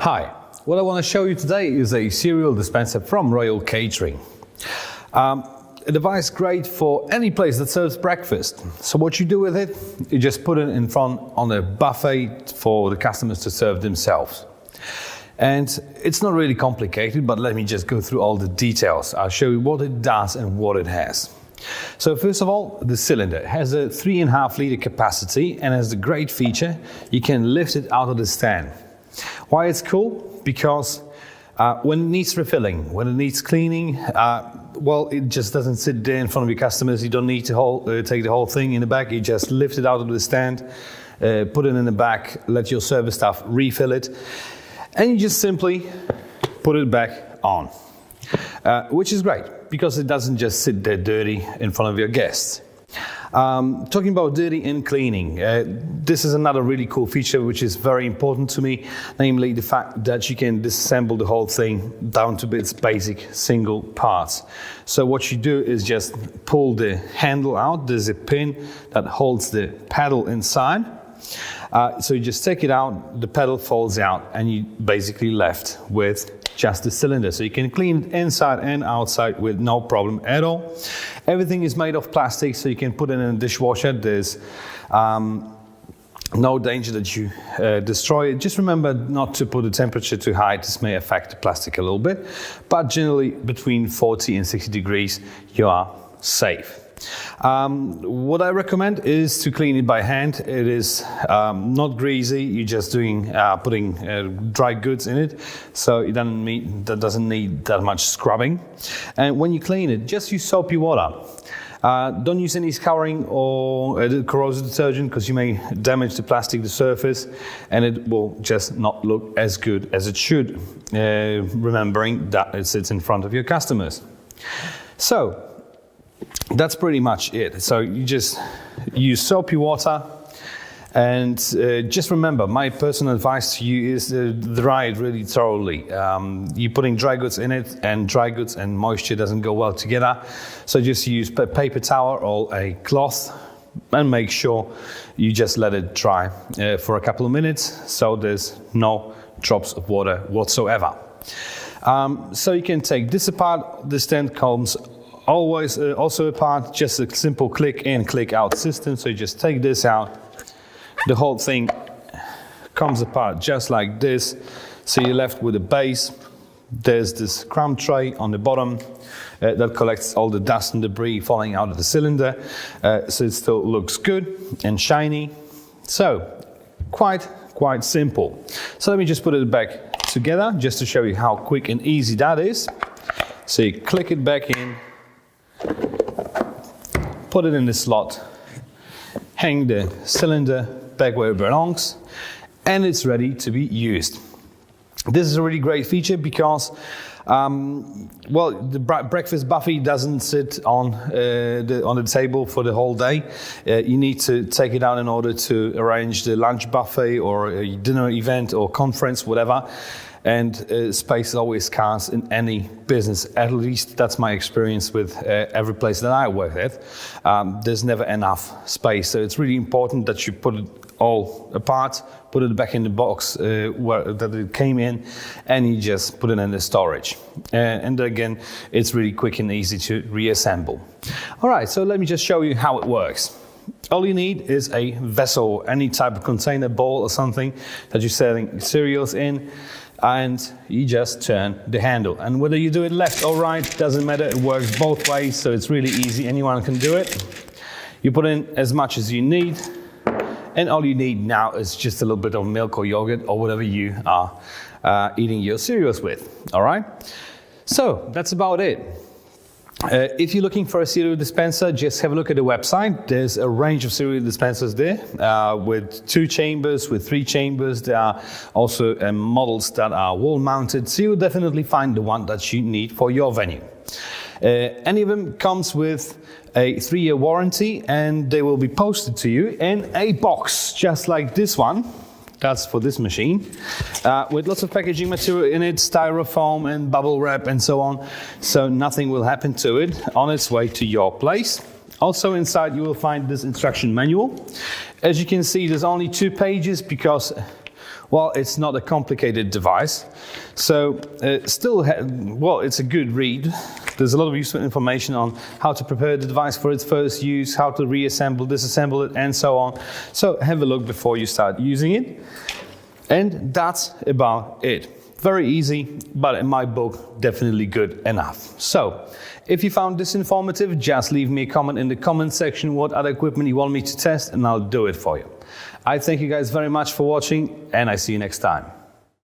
Hi, what I want to show you today is a cereal dispenser from Royal Catering. A device great for any place that serves breakfast. So what you do with it, you just put it in front on a buffet for the customers to serve themselves. And it's not really complicated, but let me just go through all the details. I'll show you what it does and what it has. So first of all, the cylinder has a 3.5 liter capacity and has the great feature, you can lift it out of the stand. Why it's cool? Because when it needs refilling, when it needs cleaning, well, it just doesn't sit there in front of your customers. You don't need to take the whole thing in the back. You just lift it out of the stand, put it in the back, let your service staff refill it, and you just simply put it back on, which is great because it doesn't just sit there dirty in front of your guests. Talking about dirty and cleaning, this is another really cool feature which is very important to me, namely the fact that you can disassemble the whole thing down to its basic single parts. So what you do is just pull the handle out. There's a pin that holds the pedal inside. So you just take it out, the pedal falls out, and you basically left with just the cylinder. So you can clean it inside and outside with no problem at all. Everything is made of plastic, so you can put it in a dishwasher. There's no danger that you destroy it. Just remember not to put the temperature too high. This may affect the plastic a little bit, but generally between 40 and 60 degrees, you are safe. What I recommend is to clean it by hand. It is not greasy. You're just putting dry goods in it, so it doesn't need that much scrubbing. And when you clean it, just use soapy water. Don't use any scouring or corrosive detergent because you may damage the plastic, the surface, and it will just not look as good as it should, remembering that it sits in front of your customers. So that's pretty much it. So you just use soapy water, and just remember, my personal advice to you is dry it really thoroughly. You're putting dry goods in it, and dry goods and moisture doesn't go well together. So just use a paper towel or a cloth and make sure you just let it dry for a couple of minutes so there's no drops of water whatsoever. So you can take this apart. The stand comes always also apart, just a simple click in, click out system. So you just take this out, the whole thing comes apart just like this. So you're left with a base. There's this crumb tray on the bottom that collects all the dust and debris falling out of the cylinder, so it still looks good and shiny. So quite simple. So let me just put it back together just to show you how quick and easy that is. So you click it back in, put it in the slot, hang the cylinder back where it belongs, and it's ready to be used. This is a really great feature because, well, the breakfast buffet doesn't sit on the table for the whole day. You need to take it out in order to arrange the lunch buffet or a dinner event or conference, whatever. And space is always scarce in any business. At least that's my experience with every place that I work at. There's never enough space, so it's really important that you put it all apart, put it back in the box that it came in, and you just put it in the storage. And again, it's really quick and easy to reassemble. All right, so let me just show you how it works. All you need is a vessel, any type of container, bowl or something that you're selling cereals in, and you just turn the handle. And whether you do it left or right, doesn't matter, it works both ways, so it's really easy, anyone can do it. You put in as much as you need, and all you need now is just a little bit of milk or yogurt or whatever you are eating your cereals with, all right? So that's about it. If you're looking for a cereal dispenser, just have a look at the website. There's a range of cereal dispensers there with 2 chambers, with 3 chambers. There are also models that are wall mounted, so you'll definitely find the one that you need for your venue. Any of them comes with a 3-year warranty, and they will be posted to you in a box just like this one. That's for this machine, with lots of packaging material in it, styrofoam and bubble wrap and so on, so nothing will happen to it on its way to your place. Also inside you will find this instruction manual. As you can see, there's only 2 pages because Well, it's not a complicated device. So well, it's a good read. There's a lot of useful information on how to prepare the device for its first use, how to reassemble, disassemble it, and so on. So have a look before you start using it. And that's about it. Very easy, but in my book, definitely good enough. So, if you found this informative, just leave me a comment in the comment section what other equipment you want me to test, and I'll do it for you. I thank you guys very much for watching, and I see you next time.